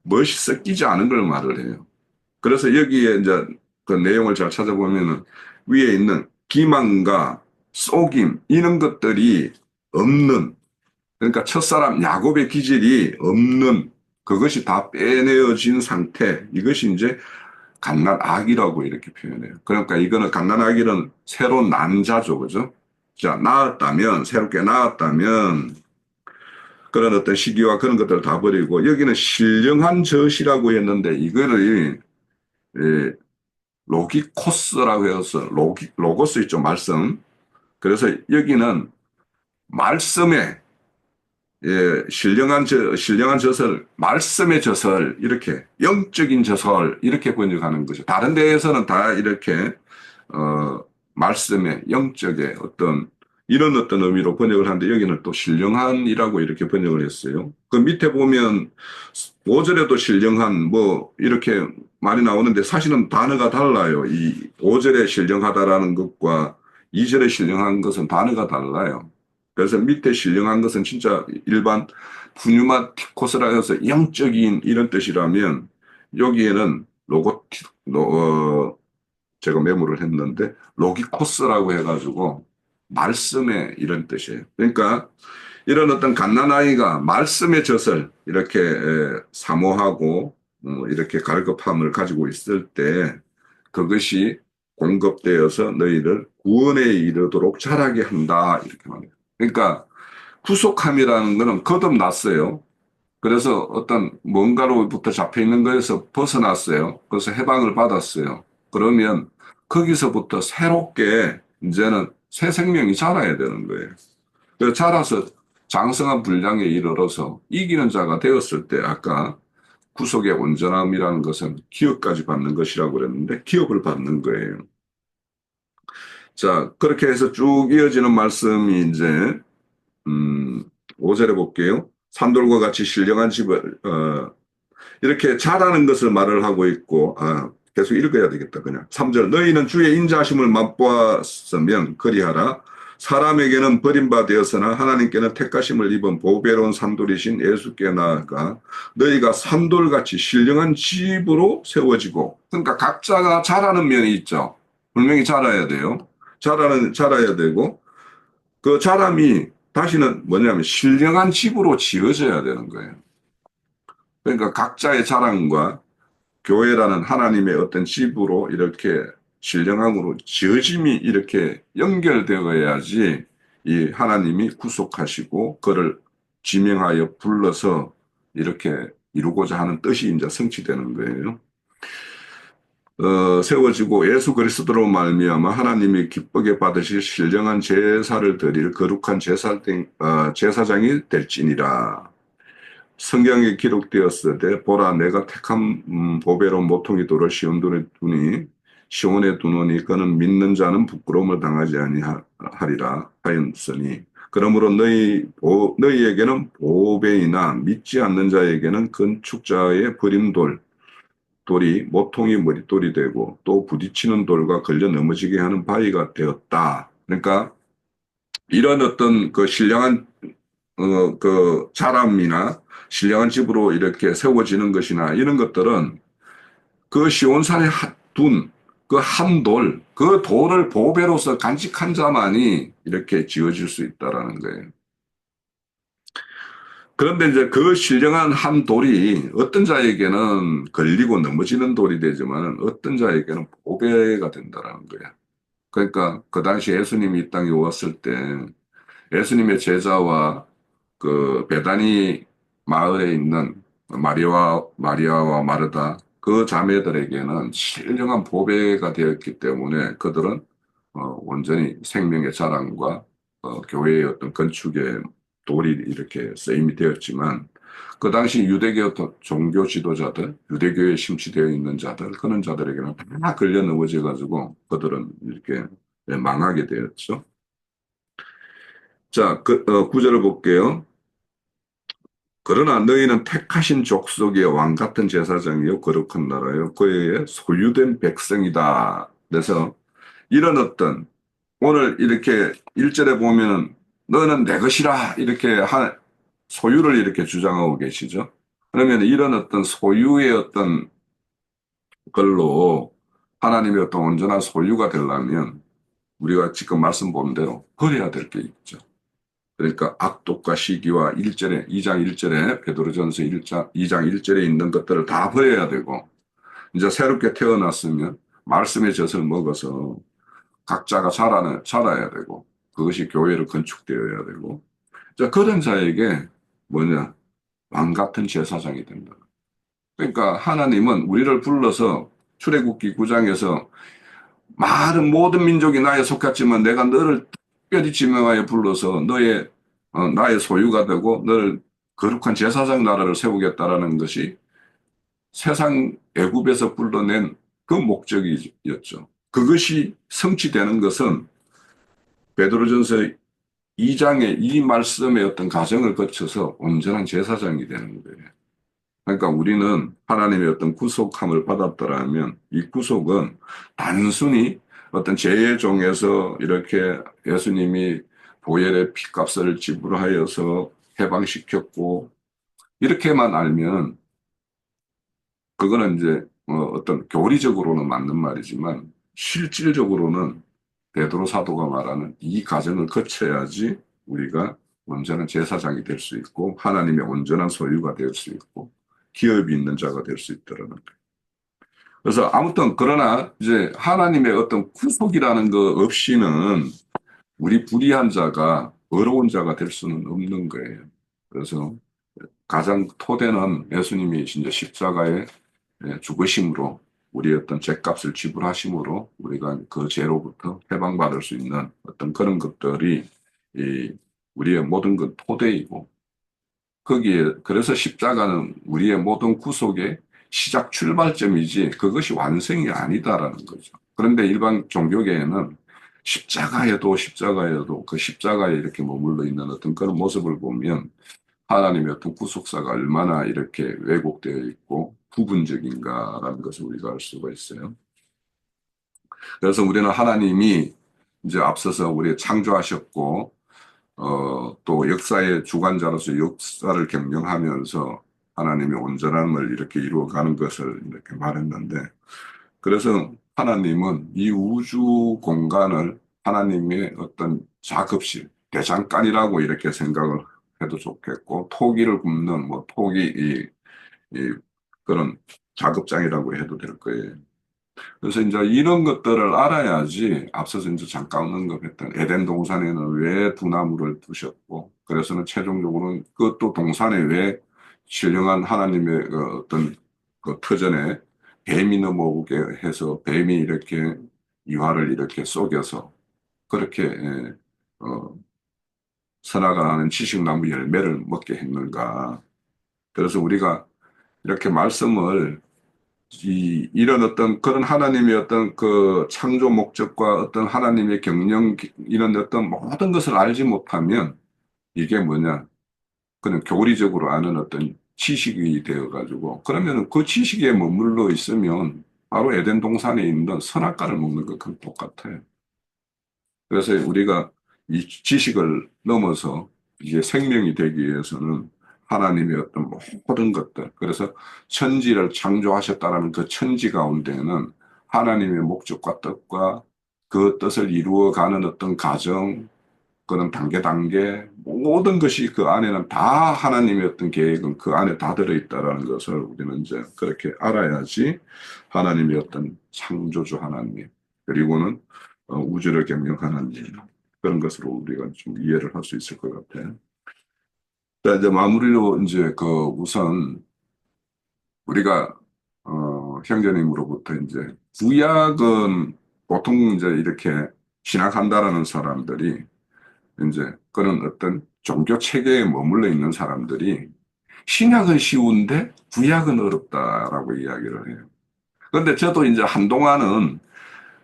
멋이 섞이지 않은 걸 말을 해요. 그래서 여기에 이제 그 내용을 잘 찾아보면은 위에 있는 기만과 속임 이런 것들이 없는 그러니까 첫사람 야곱의 기질이 없는 그것이 다 빼내어진 상태 이것이 이제 갓난아기라고 이렇게 표현해요. 그러니까 이거는 갓난아기는 새로 난 자죠, 그죠? 자, 낳았다면, 새롭게 낳았다면, 그런 어떤 시기와 그런 것들을 다 버리고, 여기는 신령한 젖이라고 했는데, 이거를, 예, 로기코스라고 해서, 로고스 있죠, 말씀. 그래서 여기는 말씀에, 예, 신령한 젖을, 말씀의 젖을, 이렇게, 영적인 젖을, 이렇게 번역하는 거죠. 다른 데에서는 다 이렇게, 어, 말씀의 영적의 어떤 이런 어떤 의미로 번역을 하는데 여기는 또 신령한이라고 이렇게 번역을 했어요. 그 밑에 보면 5절에도 신령한 뭐 이렇게 많이 나오는데 사실은 단어가 달라요. 이 5절에 신령하다라는 것과 2절에 신령한 것은 단어가 달라요. 그래서 밑에 신령한 것은 진짜 일반 푸뉴마티코스라 해서 영적인 이런 뜻이라면 여기에는 제가 메모를 했는데 로기코스라고 해가지고 말씀의 이런 뜻이에요. 그러니까 이런 어떤 갓난아이가 말씀의 젖을 이렇게 사모하고 이렇게 갈급함을 가지고 있을 때 그것이 공급되어서 너희를 구원에 이르도록 자라게 한다 이렇게 말해요. 그러니까 구속함이라는 것은 거듭났어요. 그래서 어떤 뭔가로부터 잡혀 있는 거에서 벗어났어요. 그래서 해방을 받았어요. 그러면 거기서부터 새롭게 이제는 새 생명이 자라야 되는 거예요. 그래서 자라서 장성한 분량에 이르러서 이기는 자가 되었을 때 아까 구속의 온전함이라는 것은 기업까지 받는 것이라고 그랬는데 기업을 받는 거예요. 자, 그렇게 해서 쭉 이어지는 말씀이 이제 5절에 볼게요. 산돌과 같이 신령한 집을 이렇게 잘하는 것을 말을 하고 있고, 계속 읽어야 되겠다, 그냥. 3절, 너희는 주의 인자하심을 맛보았으면 그리하라. 사람에게는 버림받되었으나 하나님께는 택하심을 입은 보배로운 산돌이신 예수께 나아가 너희가 산돌같이 신령한 집으로 세워지고, 그러니까 각자가 잘하는 면이 있죠. 분명히 잘해야 돼요. 잘해야 되고, 그 잘함이 다시는 뭐냐면 신령한 집으로 지어져야 되는 거예요. 그러니까 각자의 자랑과 교회라는 하나님의 어떤 집으로 이렇게 신령함으로 지어짐이 이렇게 연결되어야지 이 하나님이 구속하시고 그를 지명하여 불러서 이렇게 이루고자 하는 뜻이 이제 성취되는 거예요. 세워지고 예수 그리스도로 말미암아 하나님이 기쁘게 받으실 신령한 제사를 드릴 거룩한 제사장이 될지니라. 성경에 기록되었으되 보라 내가 택한 보배로운 모퉁이 돌을 시온에 두노니 그는 믿는 자는 부끄러움을 당하지 아니하리라 하였으니 그러므로 너희에게는 보배이나 믿지 않는 자에게는 건축자의 돌이 모퉁이 머릿돌이 되고 또 부딪히는 돌과 걸려 넘어지게 하는 바위가 되었다. 그러니까 이런 어떤 그 신령한 그 자람이나 신령한 집으로 이렇게 세워지는 것이나 이런 것들은 그 시온산에 둔 그 한 돌, 그 돌을 보배로서 간직한 자만이 이렇게 지어질 수 있다라는 거예요. 그런데 이제 그 신령한 한 돌이 어떤 자에게는 걸리고 넘어지는 돌이 되지만 어떤 자에게는 보배가 된다라는 거예요. 그러니까 그 당시 예수님이 이 땅에 왔을 때 예수님의 제자와 그 베다니 마을에 있는 마리아와 마르다 그 자매들에게는 신령한 보배가 되었기 때문에 그들은 온전히 생명의 자랑과 교회의 어떤 건축의 돌이 이렇게 쓰임이 되었지만 그 당시 유대교 종교 지도자들, 유대교에 심취되어 있는 자들, 그런 자들에게는 다 걸려 넘어져 가지고 그들은 이렇게 망하게 되었죠. 자, 9절을 볼게요. 그러나 너희는 택하신 족속의 왕 같은 제사장이요 거룩한 나라요 그의 소유된 백성이다. 그래서 이런 어떤 오늘 이렇게 1절에 보면은 너는 내 것이라 이렇게 소유를 이렇게 주장하고 계시죠. 그러면 이런 어떤 소유의 어떤 걸로 하나님의 어떤 온전한 소유가 되려면 우리가 지금 말씀 본 대로 버려야 될 게 있죠. 그러니까 악독과 시기와 2장 1절에 베드로전서 2장 1절에 있는 것들을 다 버려야 되고 이제 새롭게 태어났으면 말씀의 젖을 먹어서 각자가 자라야 되고 그것이 교회로 건축되어야 되고 자, 그런 자에게 뭐냐 왕 같은 제사장이 된다. 그러니까 하나님은 우리를 불러서 출애굽기 9장에서 많은 모든 민족이 나에 속했지만 내가 너를 특별히 지명하여 불러서 나의 소유가 되고 너를 거룩한 제사장 나라를 세우겠다라는 것이 세상 애굽에서 불러낸 그 목적이었죠. 그것이 성취되는 것은 베드로전서 2장의 이 말씀의 어떤 과정을 거쳐서 온전한 제사장이 되는 거예요. 그러니까 우리는 하나님의 어떤 구속함을 받았더라면 이 구속은 단순히 어떤 죄의 종에서 이렇게 예수님이 보혈의 피값을 지불하여서 해방시켰고 이렇게만 알면 그거는 이제 어떤 교리적으로는 맞는 말이지만 실질적으로는 베드로 사도가 말하는 이 과정을 거쳐야지 우리가 온전한 제사장이 될 수 있고 하나님의 온전한 소유가 될 수 있고 기업이 있는 자가 될 수 있다는 거예요. 그래서 아무튼 그러나 이제 하나님의 어떤 구속이라는 거 없이는 우리 불의한 자가 어려운 자가 될 수는 없는 거예요. 그래서 가장 토대는 예수님이 이제 십자가에 죽으심으로 우리의 어떤 죄값을 지불하심으로 우리가 그 죄로부터 해방받을 수 있는 어떤 그런 것들이 우리의 모든 그 토대이고 거기에 그래서 십자가는 우리의 모든 구속의 시작 출발점이지 그것이 완성이 아니다라는 거죠. 그런데 일반 종교계에는 십자가에도 그 십자가에 이렇게 머물러 있는 어떤 그런 모습을 보면 하나님의 어떤 구속사가 얼마나 이렇게 왜곡되어 있고 부분적인가라는 것을 우리가 알 수가 있어요. 그래서 우리는 하나님이 이제 앞서서 우리 창조하셨고, 또 역사의 주관자로서 역사를 경영하면서 하나님의 온전함을 이렇게 이루어가는 것을 이렇게 말했는데, 그래서 하나님은 이 우주 공간을 하나님의 어떤 작업실, 대장간이라고 이렇게 생각을 해도 좋겠고, 토기를 굽는 뭐 토기 이 그런 작업장이라고 해도 될 거예요. 그래서 이제 이런 것들을 알아야지 앞서서 이제 잠깐 언급했던 에덴 동산에는 왜 두 나무를 두셨고, 그래서는 최종적으로는 그것도 동산에 왜 신령한 하나님의 그 어떤 그 터전에 뱀이 넘어오게 해서 뱀이 이렇게 이화를 이렇게 속여서 그렇게 선악을 하는 지식나무 열매를 먹게 했는가. 그래서 우리가 이렇게 말씀을 이런 어떤 그런 하나님의 어떤 그 창조 목적과 어떤 하나님의 경영 이런 어떤 모든 것을 알지 못하면 이게 뭐냐 그냥 교리적으로 아는 어떤 지식이 되어 가지고 그러면 그 지식에 머물러 있으면 바로 에덴 동산에 있는 선악과를 먹는 것과 똑같아요. 그래서 우리가 이 지식을 넘어서 이제 생명이 되기 위해서는 하나님의 어떤 모든 것들, 그래서 천지를 창조하셨다라는 그 천지 가운데는 하나님의 목적과 뜻과 그 뜻을 이루어가는 어떤 과정, 그런 단계, 모든 것이 그 안에는 다 하나님의 어떤 계획은 그 안에 다 들어있다라는 것을 우리는 이제 그렇게 알아야지 하나님의 어떤 창조주 하나님, 그리고는 우주를 경영하는 일, 그런 것으로 우리가 좀 이해를 할 수 있을 것 같아요. 자, 이제 마무리로 이제 그 우선 우리가 형제님으로부터 이제 구약은 보통 이제 이렇게 신학한다라는 사람들이 이제 그런 어떤 종교 체계에 머물러 있는 사람들이 신약은 쉬운데 구약은 어렵다라고 이야기를 해요. 그런데 저도 이제 한동안은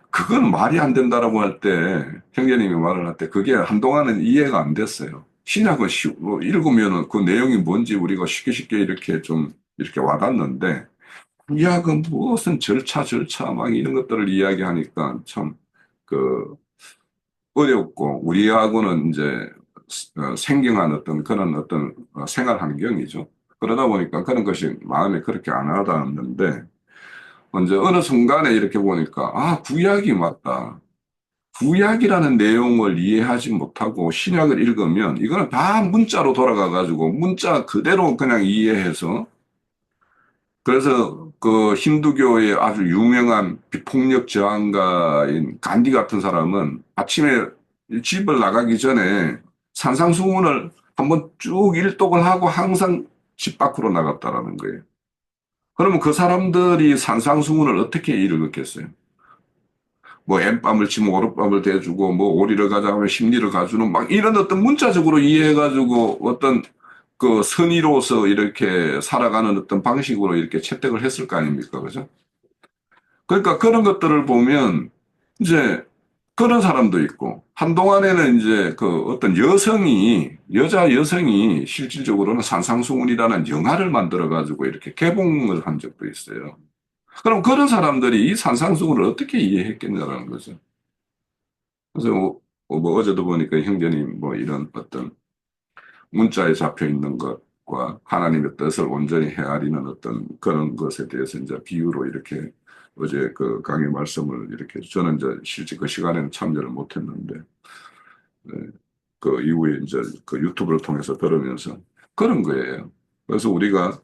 그건 말이 안 된다라고 할 때, 형제님이 말을 할 때, 그게 한동안은 이해가 안 됐어요. 신약은 뭐 읽으면은 그 내용이 뭔지 우리가 쉽게 이렇게 좀 이렇게 와닿는데, 구약은 무슨 절차 막 이런 것들을 이야기하니까 참 그 어렵고 우리하고는 이제 생경한 어떤 그런 어떤 생활 환경이죠. 그러다 보니까 그런 것이 마음에 그렇게 안 와닿았는데, 언제 어느 순간에 이렇게 보니까 아, 구약이 맞다. 구약이라는 내용을 이해하지 못하고 신약을 읽으면 이거는 다 문자로 돌아가 가지고 문자 그대로 그냥 이해해서 그래서 그 힌두교의 아주 유명한 비폭력 저항가인 간디 같은 사람은 아침에 집을 나가기 전에 산상수훈을 한번 쭉 일독을 하고 항상 집 밖으로 나갔다라는 거예요. 그러면 그 사람들이 산상수훈을 어떻게 읽었겠어요? 뭐 엠밤을 치면 오른밤을 대주고 뭐 오리를 가자 하면 십리를 가주는 막 이런 어떤 문자적으로 이해해가지고 어떤 그 선의로서 이렇게 살아가는 어떤 방식으로 이렇게 채택을 했을 거 아닙니까? 그죠? 그러니까 그런 것들을 보면 이제 그런 사람도 있고 한동안에는 이제 그 어떤 여자 여성이 실질적으로는 산상수훈이라는 영화를 만들어 가지고 이렇게 개봉을 한 적도 있어요. 그럼 그런 사람들이 이 산상수훈을 어떻게 이해했겠냐라는 거죠. 그래서 뭐 어제도 보니까 형제님 뭐 이런 어떤 문자에 잡혀 있는 것과 하나님의 뜻을 온전히 헤아리는 어떤 그런 것에 대해서 이제 비유로 이렇게 어제 그 강의 말씀을 이렇게 저는 이제 실제 그 시간에는 참여를 못 했는데 네, 그 이후에 이제 그 유튜브를 통해서 들으면서 그런 거예요. 그래서 우리가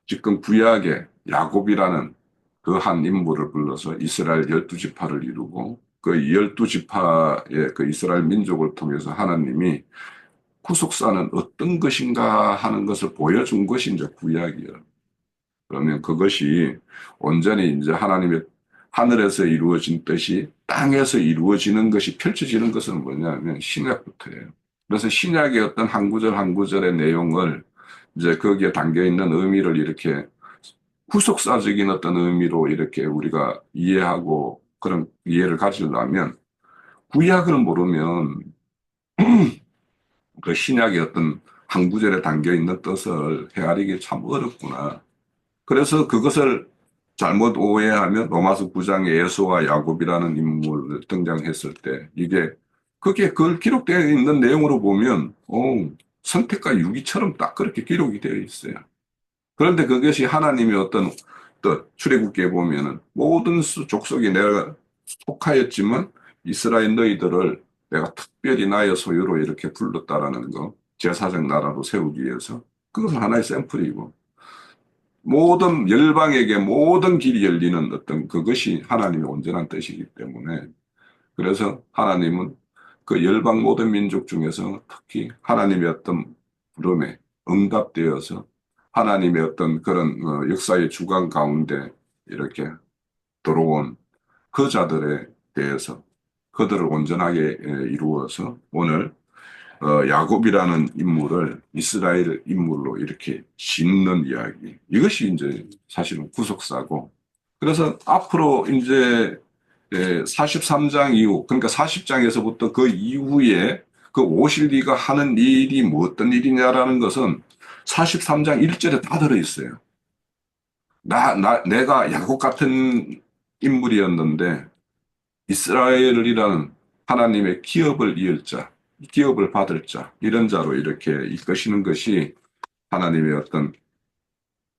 지금 구약의 야곱이라는 그 한 인물을 불러서 이스라엘 12지파를 이루고 그 12지파의 그 이스라엘 민족을 통해서 하나님이 구속사는 어떤 것인가 하는 것을 보여준 것이 이제 구약이에요. 그러면 그것이 온전히 이제 하나님의 하늘에서 이루어진 뜻이 땅에서 이루어지는 것이 펼쳐지는 것은 뭐냐면 신약부터예요. 그래서 신약의 어떤 한 구절 한 구절의 내용을 이제 거기에 담겨 있는 의미를 이렇게 후속사적인 어떤 의미로 이렇게 우리가 이해하고 그런 이해를 가지려면 구약을 모르면 그 신약의 어떤 한 구절에 담겨 있는 뜻을 헤아리기 참 어렵구나. 그래서 그것을 잘못 오해하면 로마서 9장에 예수와 야곱이라는 인물 등장했을 때 이게 그게 그걸 기록되어 있는 내용으로 보면 선택과 유기처럼 딱 그렇게 기록이 되어 있어요. 그런데 그것이 하나님의 어떤 뜻, 출애굽기에 보면은 모든 족속이 내가 속하였지만 이스라엘 너희들을 내가 특별히 나의 소유로 이렇게 불렀다라는 거, 제사장 나라로 세우기 위해서 그것은 하나의 샘플이고 모든 열방에게 모든 길이 열리는 어떤 그것이 하나님의 온전한 뜻이기 때문에 그래서 하나님은 그 열방 모든 민족 중에서 특히 하나님의 어떤 부름에 응답되어서 하나님의 어떤 그런 역사의 주관 가운데 이렇게 들어온 그 자들에 대해서 그들을 온전하게 이루어서 오늘 야곱이라는 인물을 이스라엘 인물로 이렇게 짓는 이야기. 이것이 이제 사실은 구속사고. 그래서 앞으로 이제 43장 이후, 그러니까 40장에서부터 그 이후에 그 오실리가 하는 일이 뭐 어떤 일이냐라는 것은 43장 1절에 다 들어있어요. 내가 야곱 같은 인물이었는데 이스라엘이라는 하나님의 기업을 이을 자, 기업을 받을 자, 이런 자로 이렇게 이끄시는 것이 하나님의 어떤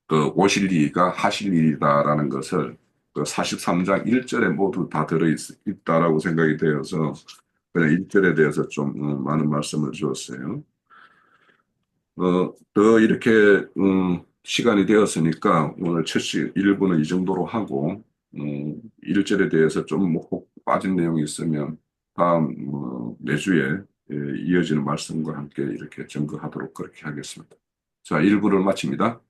그 오실리가 하실 일이다라는 것을 그 43장 1절에 모두 다 들어있다라고 생각이 되어서 그냥 1절에 대해서 좀 많은 말씀을 주었어요. 더 이렇게 시간이 되었으니까 오늘 첫 1부는 이 정도로 하고 1절에 대해서 좀혹 빠진 내용이 있으면 다음 내주에 이어지는 말씀과 함께 이렇게 점거하도록 그렇게 하겠습니다. 자, 1부를 마칩니다.